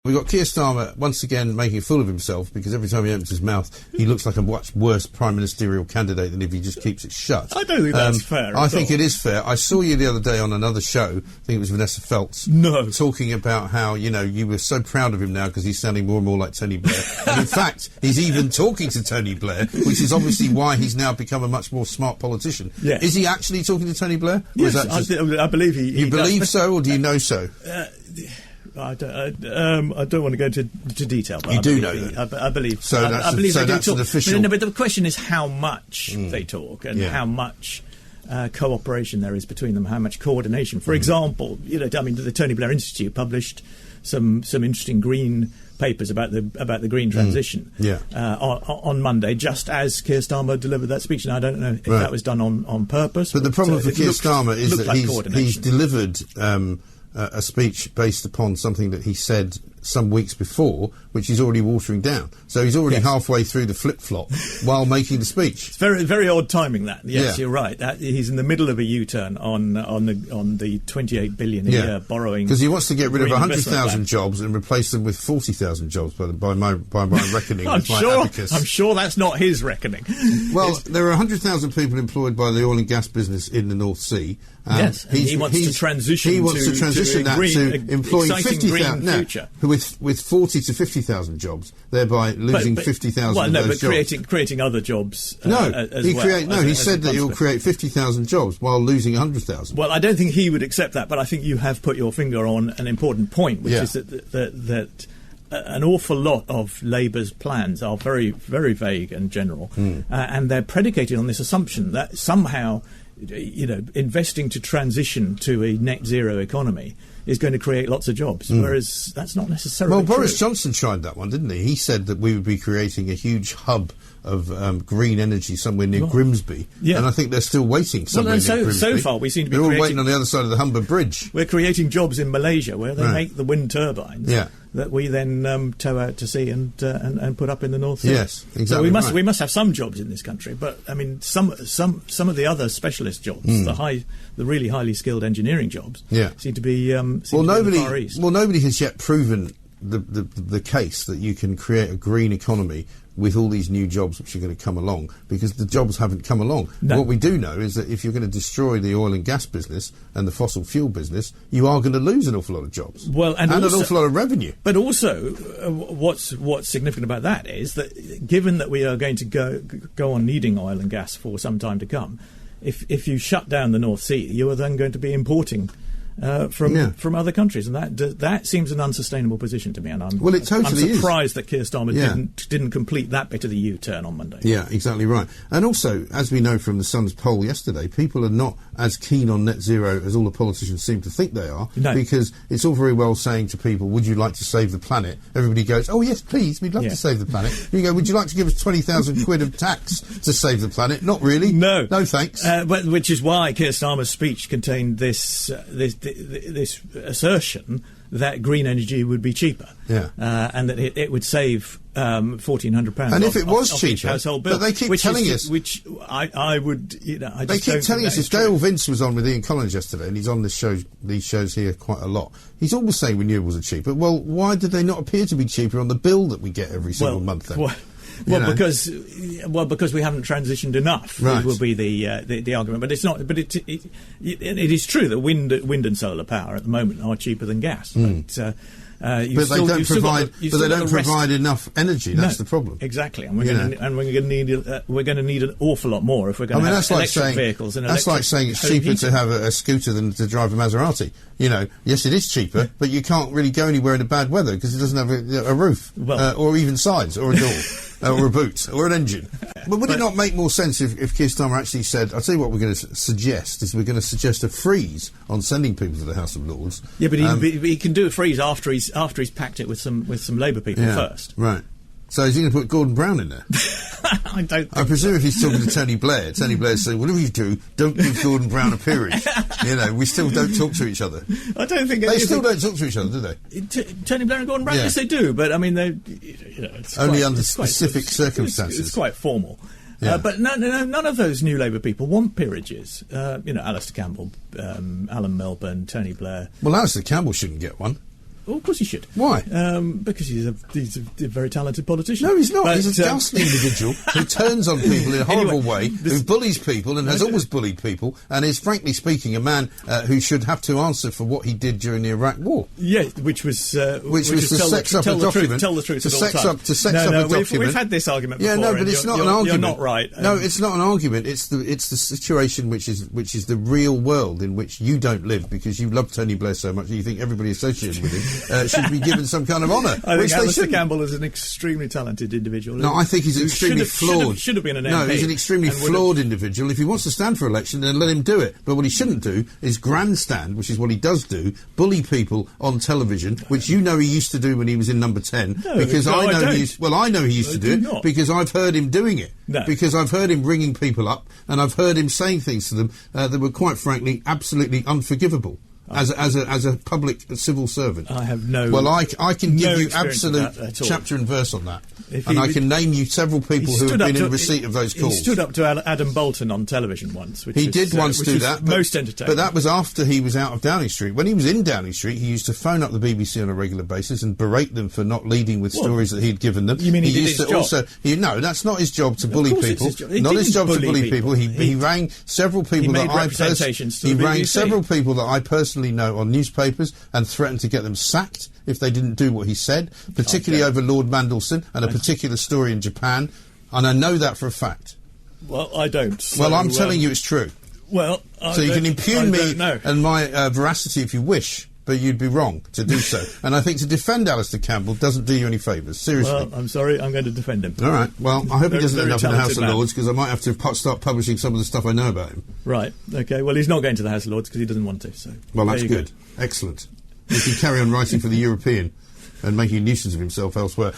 We've got Keir Starmer once again making a fool of himself, because every time he opens his mouth, he looks like a much worse prime ministerial candidate than if he just keeps it shut. I don't think that's fair. I think it is fair. I saw you the other day on another show, I think it was Vanessa Feltz, talking about how, you were so proud of him now because he's sounding more and more like Tony Blair. And in fact, he's even talking to Tony Blair, which is obviously why he's now become a much more smart politician. Yes. Is he actually talking to Tony Blair? Yes, I believe he You believe so, or do you know so? I don't want to go into detail. But you do know that. I believe. So I believe so they that's do talk. an official. But the question is how much they talk and how much cooperation there is between them, how much coordination. For example, the Tony Blair Institute published some interesting green papers about the green transition on Monday, just as Keir Starmer delivered that speech. And I don't know if that was done on purpose. But the problem for Keir Starmer is that he's delivered a speech based upon something that he said some weeks before, which he's already watering down. So he's already halfway through the flip-flop while making the speech. It's very, very odd timing, that. Yes, you're right. He's in the middle of a U-turn on the 28 billion a year borrowing. Because he wants to get rid of 100,000 jobs and replace them with 40,000 jobs by my reckoning. I'm sure that's not his reckoning. Well, there are 100,000 people employed by the oil and gas business in the North Sea. Yes, he wants to transition. He wants to transition that to employing 50,000 with 40 to 50,000 jobs, thereby losing 50,000. Well, of those but creating other jobs. He said that he'll create 50,000 jobs while losing 100,000. Well, I don't think he would accept that, but I think you have put your finger on an important point, which is that an awful lot of Labour's plans are very, very vague and general, and they're predicated on this assumption that somehow, investing to transition to a net zero economy is going to create lots of jobs, whereas that's not necessarily true. Boris Johnson tried that one, didn't he? He said that we would be creating a huge hub of green energy somewhere near Grimsby, and I think they're still waiting somewhere near Grimsby. So far we seem to be all waiting on the other side of the Humber Bridge. We're creating jobs in Malaysia where they make the wind turbines that we then tow out to sea and put up in the North Sea. Yes, exactly. So we must have some jobs in this country, but I mean some of the other specialist jobs, the really highly skilled engineering jobs, seem to be in the Far East. Well, nobody has yet proven the case that you can create a green economy with all these new jobs which are going to come along, because the jobs haven't come along. No. What we do know is that if you're going to destroy the oil and gas business and the fossil fuel business, you are going to lose an awful lot of jobs. Well, and an awful lot of revenue. But also, what's significant about that is that given that we are going to go on needing oil and gas for some time to come, if you shut down the North Sea, you are then going to be importing from other countries, and that seems an unsustainable position to me. And I'm surprised that Keir Starmer didn't complete that bit of the U-turn on Monday. Yeah, exactly right. And also, as we know from the Sun's poll yesterday, people are not as keen on net zero as all the politicians seem to think they are. No. Because it's all very well saying to people, "Would you like to save the planet?" Everybody goes, "Oh yes, please, we'd love to save the planet." You go, "Would you like to give us 20,000 quid of tax to save the planet?" Not really. No thanks. But which is why Keir Starmer's speech contained this assertion that green energy would be cheaper, and that it would save £1,400. And if it was cheaper, household bill, but they keep telling us, which I would, they keep telling us. If Dale Vince was on with Ian Collins yesterday, and he's on these shows here quite a lot, he's always saying renewables are cheaper. Well, why did they not appear to be cheaper on the bill that we get every single month then? Because we haven't transitioned enough. Right. Will be the argument, but it's not. But it is true that wind and solar power at the moment are cheaper than gas. But they don't provide enough energy. That's the problem. Exactly, and we're going to need an awful lot more if we're going to have electric vehicles. And that's like saying it's cheaper to have a scooter than to drive a Maserati. Yes, it is cheaper, but you can't really go anywhere in a bad weather because it doesn't have a roof, or even sides, or a door. Or a boot, or an engine. But would it not make more sense if Keir Starmer actually said, I'll tell you what we're going to suggest, is we're going to suggest a freeze on sending people to the House of Lords. Yeah, but he can do a freeze after he's packed it with some Labour people first. Right. So is he going to put Gordon Brown in there? I presume if he's talking to Tony Blair saying, whatever you do, don't give Gordon Brown a peerage. We still don't talk to each other. I don't think they still don't talk to each other, do they? Tony Blair and Gordon Brown, yes, they do. But I mean, they only under specific circumstances. It's quite formal. Yeah. But none of those new Labour people want peerages. Alistair Campbell, Alan Milburn, Tony Blair. Well, Alistair Campbell shouldn't get one. Well, of course he should. Why? Because he's a very talented politician. No, he's not. But, he's a ghastly individual who turns on people in a horrible way, who bullies people and has always bullied people, and is, frankly speaking, a man who should have to answer for what he did during the Iraq War. Yeah, which was to sex up a document. Tell the truth to at all sex times. up a document. We've had this argument before. Yeah, no, but it's not an argument. You're not right. No, it's not an argument. It's the situation which is the real world in which you don't live because you love Tony Blair so much and you think everybody associated with him should be given some kind of honour. I think Alistair Campbell is an extremely talented individual. No, I think he's extremely flawed. Should have been an MP. No, he's an extremely flawed individual. If he wants to stand for election, then let him do it. But what he shouldn't do is grandstand, which is what he does do, bully people on television, which you know he used to do when he was in Number 10. No, because I know he used to do it not. because I've heard him doing it. No. Because I've heard him ringing people up and I've heard him saying things to them that were quite frankly absolutely unforgivable. As a public civil servant. I have no... Well, I can give you absolute chapter and verse on that. And I can name you several people who have been in receipt of those calls. He stood up to Adam Bolton on television once. He did once do that. Most entertaining. But that was after he was out of Downing Street. When he was in Downing Street, he used to phone up the BBC on a regular basis and berate them for not leading with stories that he'd given them. You mean he did used his to job? Also, no, that's not his job to bully people. Not his job to bully people. He rang several people that I personally know on newspapers and threatened to get them sacked if they didn't do what he said, particularly over Lord Mandelson and a particular story in Japan, and I know that for a fact. Well, I don't. Well, I'm telling you it's true. Well, so you can impugn me and my veracity if you wish, but you'd be wrong to do so. And I think to defend Alistair Campbell doesn't do you any favours, seriously. Well, I'm sorry, I'm going to defend him. All right, well, I hope he doesn't end up in the House of Lords, because I might have to start publishing some of the stuff I know about him. Right, OK, well, he's not going to the House of Lords because he doesn't want to, so... Well, that's good. Excellent. He can carry on writing for the European and making a nuisance of himself elsewhere.